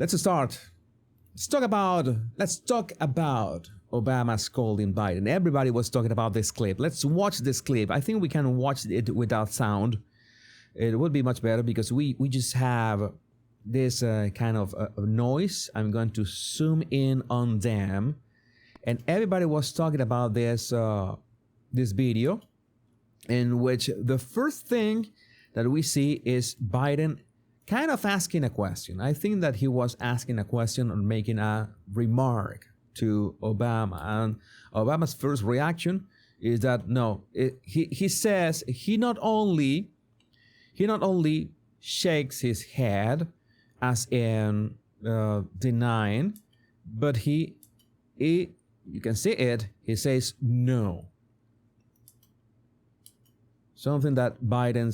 Let's start. Let's talk about Obama scolding Biden. Everybody was talking about this clip. Let's watch this clip. I think we can watch it without sound. It would be much better because we just have this kind of noise. I'm going to zoom in on them, and everybody was talking about this video, in which the first thing that we see is Biden kind of asking a question. I think that he was asking a question or making a remark to Obama, and Obama's first reaction is that no. He says he not only shakes his head as in denying, but he you can see it. He says no. Something that Biden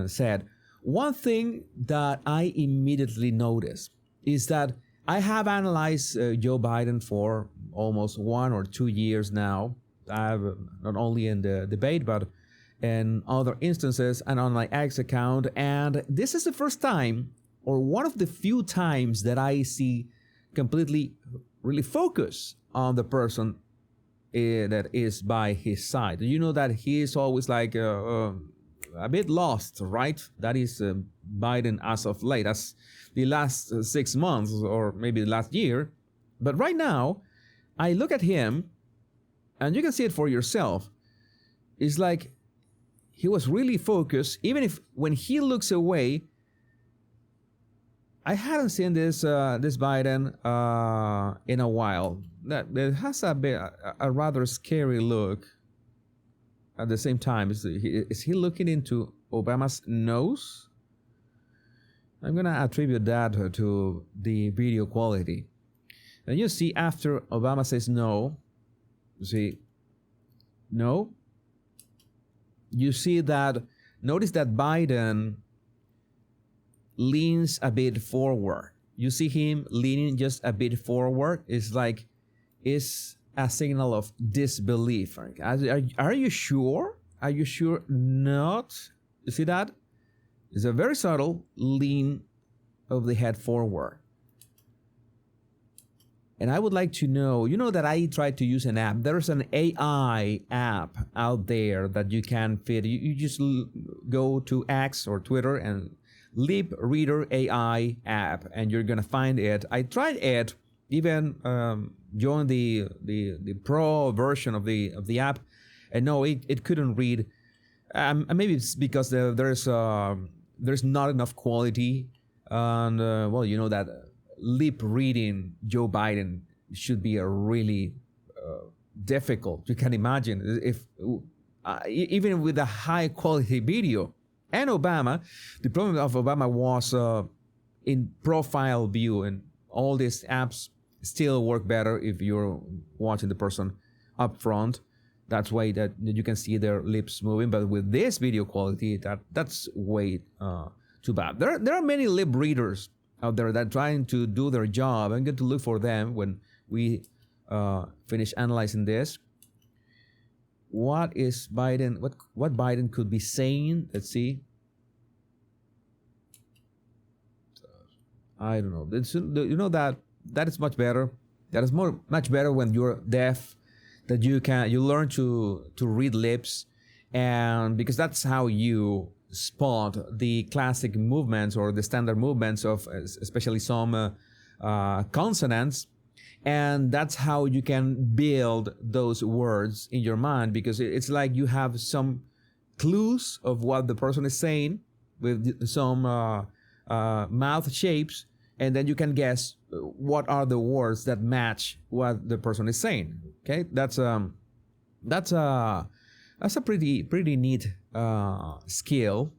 said. One thing that I immediately noticed is that I have analyzed Joe Biden for almost 1 or 2 years now. I've not only in the debate, but in other instances and on my X account. And this is the first time, or one of the few times, that I see completely really focus on the person that is by his side. You know that he is always like a bit lost, right? That is Biden as of late, as the last 6 months or maybe the last year. But right now, I look at him, and you can see it for yourself. It's like he was really focused, even if when he looks away. I hadn't seen this Biden in a while. That it has a rather scary look. At the same time, is he looking into Obama's nose? I'm gonna attribute that to the video quality. And you see, after Obama says no, you see, no. You see that. Notice that Biden leans a bit forward. You see him leaning just a bit forward. It's like it's a signal of disbelief. Are you sure? Are you sure not? You see that? It's a very subtle lean of the head forward. And I would like to know, you know that I tried to use an app. There's an AI app out there that you can fit. You just go to X or Twitter and Lip Reader AI app, and you're gonna find it. I tried it, even joined the pro version of the app, and no, it couldn't read. Maybe it's because there's not enough quality, and well, you know that lip reading Joe Biden should be a really difficult. You can imagine if even with a high quality video. And Obama, the problem of Obama was in profile view, and all these apps still work better if you're watching the person up front. That's why that you can see their lips moving. But with this video quality, that's way too bad. There are many lip readers out there that are trying to do their job. I'm going to look for them when we finish analyzing this. What is Biden? What Biden could be saying? Let's see. I don't know. You know that is much better. That is much better when you're deaf. That you learn to read lips, and because that's how you spot the classic movements or the standard movements of especially some consonants. And that's how you can build those words in your mind, because it's like you have some clues of what the person is saying with some mouth shapes, and then you can guess what are the words that match what the person is saying. Okay, that's a pretty neat skill.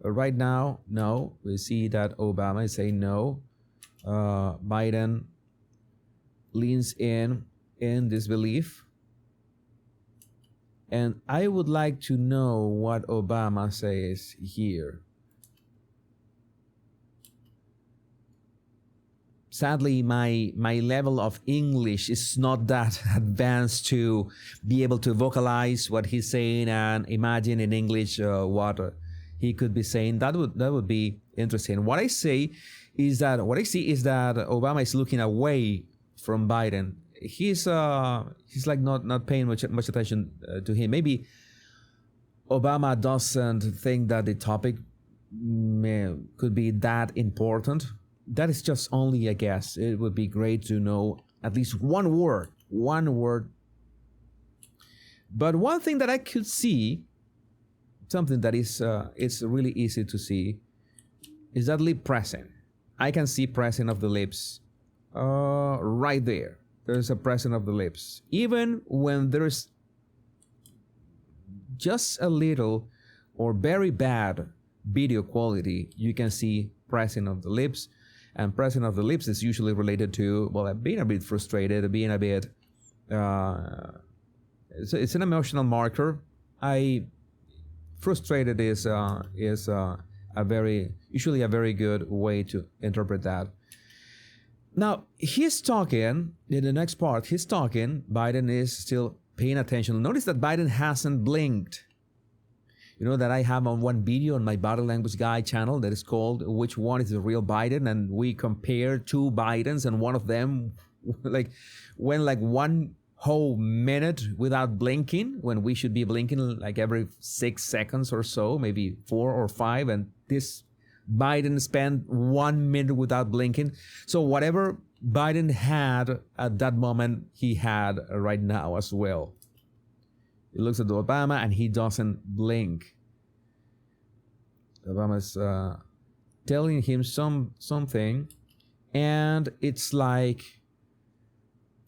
Right now, no, we see that Obama is saying no. Biden leans in disbelief. And I would like to know what Obama says here. Sadly, my level of English is not that advanced to be able to vocalize what he's saying and imagine in English what he could be saying. That would be interesting. What I see is that Obama is looking away from Biden. He's like not paying much attention to him. Maybe Obama doesn't think that the topic could be that important. That is just only a guess. It would be great to know at least one word. But one thing that I could see, something that is it's really easy to see, is that lip pressing. I can see pressing of the lips right there. There's a pressing of the lips. Even when there's just a little or very bad video quality, you can see pressing of the lips. And pressing of the lips is usually related to, well, being a bit frustrated, being a bit... it's an emotional marker. Frustrated is usually a very good way to interpret that. Now, he's talking, in the next part, Biden is still paying attention. Notice that Biden hasn't blinked. You know that I have on one video on my Body Language Guy channel that is called Which One is the Real Biden? And we compare two Bidens, and one of them went like one whole minute without blinking, when we should be blinking like every 6 seconds or so, maybe 4 or 5, and this Biden spent 1 minute without blinking. So whatever Biden had at that moment, he had right now as well. He looks at Obama and he doesn't blink. Obama's telling him something, and it's like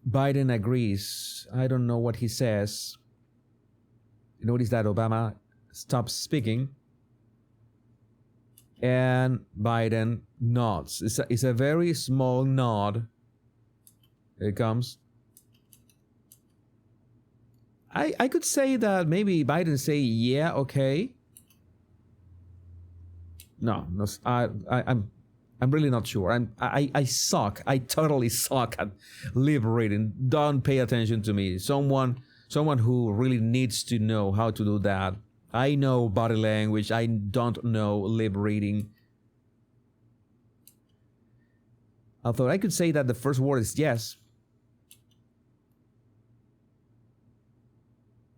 Biden agrees. I don't know what he says. Notice that Obama stops speaking and Biden nods. It's a very small nod. Here it comes. I could say that maybe Biden say, yeah, okay. No, I'm really not sure. I suck. I totally suck at lip reading. Don't pay attention to me. Someone who really needs to know how to do that. I know body language. I don't know lip reading. Although I could say that the first word is yes.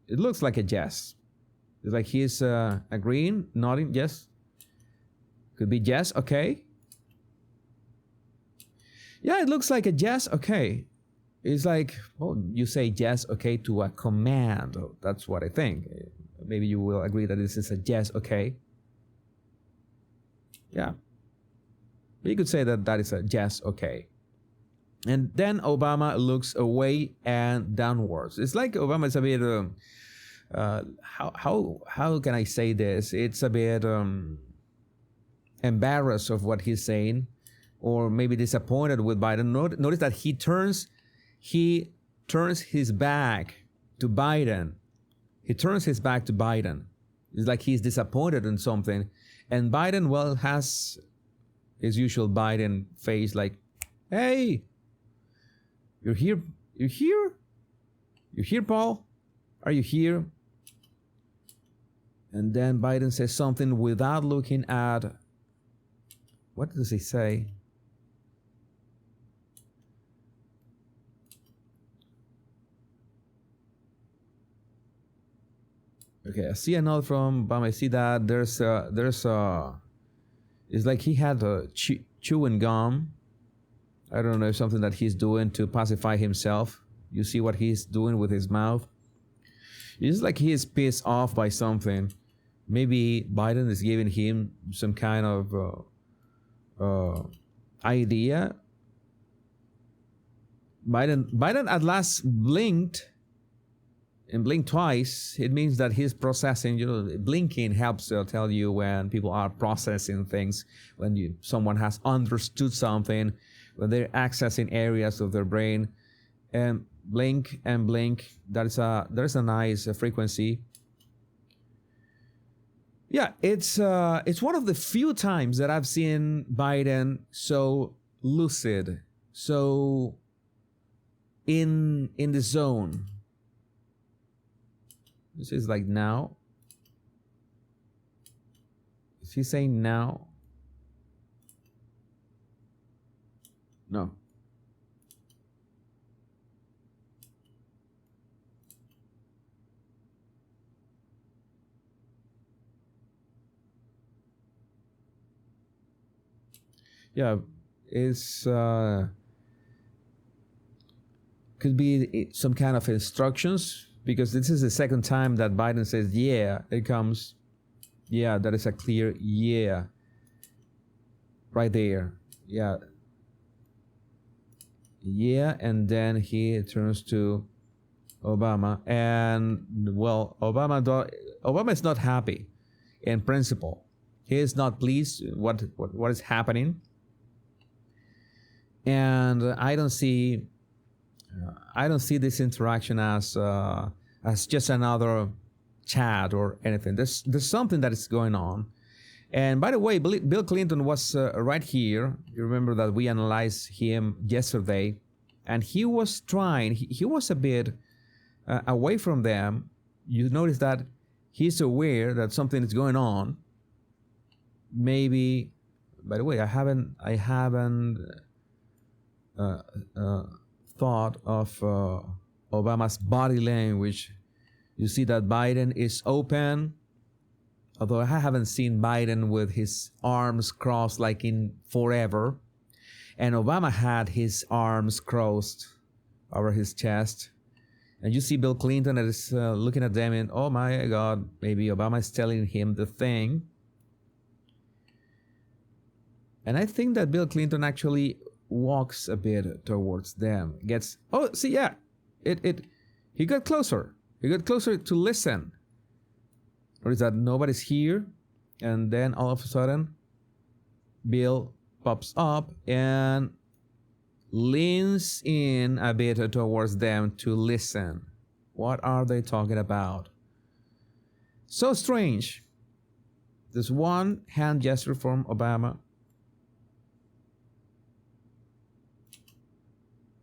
It looks like a yes. It's like he's agreeing, nodding, yes. Could be yes, okay. Yeah, it looks like a yes, okay. It's like, well, you say yes, okay to a command. That's what I think. Maybe you will agree that this is a yes, okay. Yeah. You could say that is a yes, okay. And then Obama looks away and downwards. It's like Obama is a bit, how can I say this? It's a bit embarrassed of what he's saying, or maybe disappointed with Biden. Notice that he turns his back to Biden. He turns his back to Biden. It's like he's disappointed in something. And Biden, well, has his usual Biden face like, hey, you're here? You're here? You're here, Paul? Are you here? And then Biden says something without looking at, what does he say? Okay, I see a note from Obama. I see that there's it's like he had a chewing gum. I don't know, something that he's doing to pacify himself. You see what he's doing with his mouth? It's like he is pissed off by something. Maybe Biden is giving him some kind of idea. Biden at last blinked, and blinked twice. It means that he's processing. Blinking helps tell you when people are processing things, when someone has understood something, when they're accessing areas of their brain. And blink and blink. There's a nice frequency. Yeah, it's one of the few times that I've seen Biden so lucid, so in the zone. This is like now. She's saying now. No. Yeah, it's could be some kind of instructions, because this is the second time that Biden says, yeah, it comes. Yeah, that is a clear yeah. Right there. Yeah. Yeah, and then he turns to Obama, and well, Obama is not happy in principle. He is not pleased what is happening, and I don't see this interaction as just another chat or anything. There's something that is going on. And by the way, Bill Clinton was right here. You remember that we analyzed him yesterday, and he was trying. He was a bit away from them. You notice that he's aware that something is going on. Maybe. By the way, I haven't thought of Obama's body language. You see that Biden is open, although I haven't seen Biden with his arms crossed like in forever. And Obama had his arms crossed over his chest. And you see Bill Clinton is looking at them and, oh my God, maybe Obama is telling him the thing. And I think that Bill Clinton actually walks a bit towards them. He got closer. He got closer to listen. Or is that nobody's here? And then all of a sudden, Bill pops up and leans in a bit towards them to listen. What are they talking about? So strange. There's one hand gesture from Obama.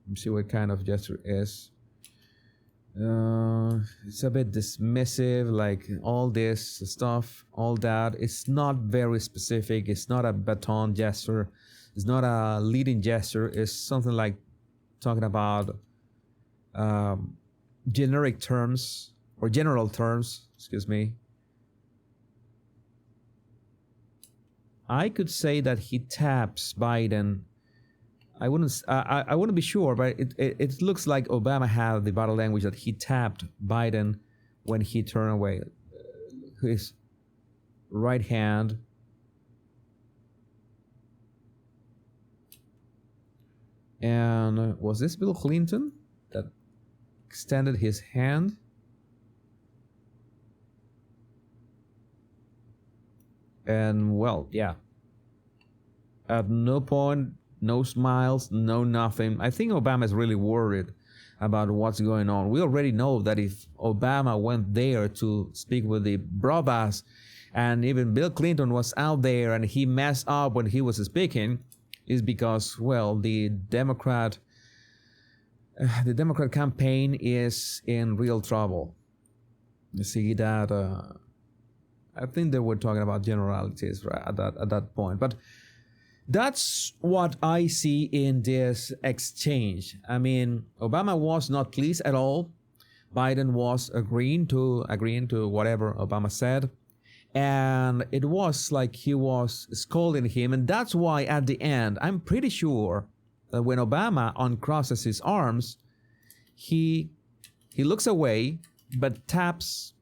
Let me see what kind of gesture it is. It's a bit dismissive, like all this stuff, all that. It's not very specific. It's not a baton gesture. It's not a leading gesture. It's something like talking about generic terms or general terms. Excuse me. I could say that he taps Biden. I wouldn't be sure, but it looks like Obama had the body language that he tapped Biden when he turned away his right hand. And was this Bill Clinton that extended his hand? And well, yeah. At no point, no smiles, no nothing. I think Obama is really worried about what's going on. We already know that if Obama went there to speak with the brothers, and even Bill Clinton was out there and he messed up when he was speaking, is because, well, the Democrat campaign is in real trouble. You see that I think they were talking about generalities right at that point, but that's what I see in this exchange. I mean, Obama was not pleased at all. Biden was agreeing to whatever Obama said. And it was like he was scolding him. And that's why at the end, I'm pretty sure that when Obama uncrosses his arms, he looks away, but taps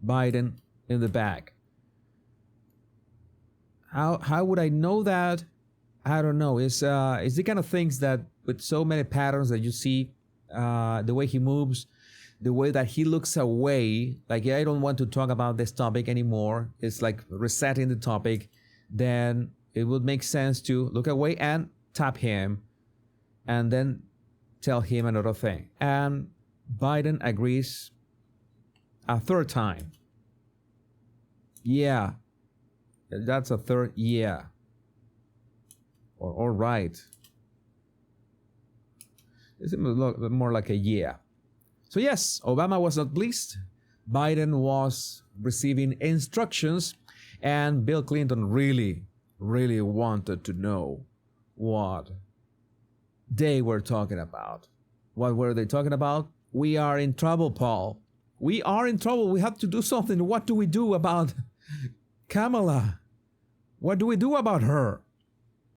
Biden in the back. How would I know that? I don't know. It's the kind of things that with so many patterns that you see, the way he moves, the way that he looks away, like I don't want to talk about this topic anymore. It's like resetting the topic. Then it would make sense to look away and tap him, and then tell him another thing. And Biden agrees a third time. Yeah. That's a third yeah. Or all right. It's more like a yeah. So yes, Obama was not pleased. Biden was receiving instructions. And Bill Clinton really, really wanted to know what they were talking about. What were they talking about? We are in trouble, Paul. We are in trouble. We have to do something. What do we do about Kamala? What do we do about her?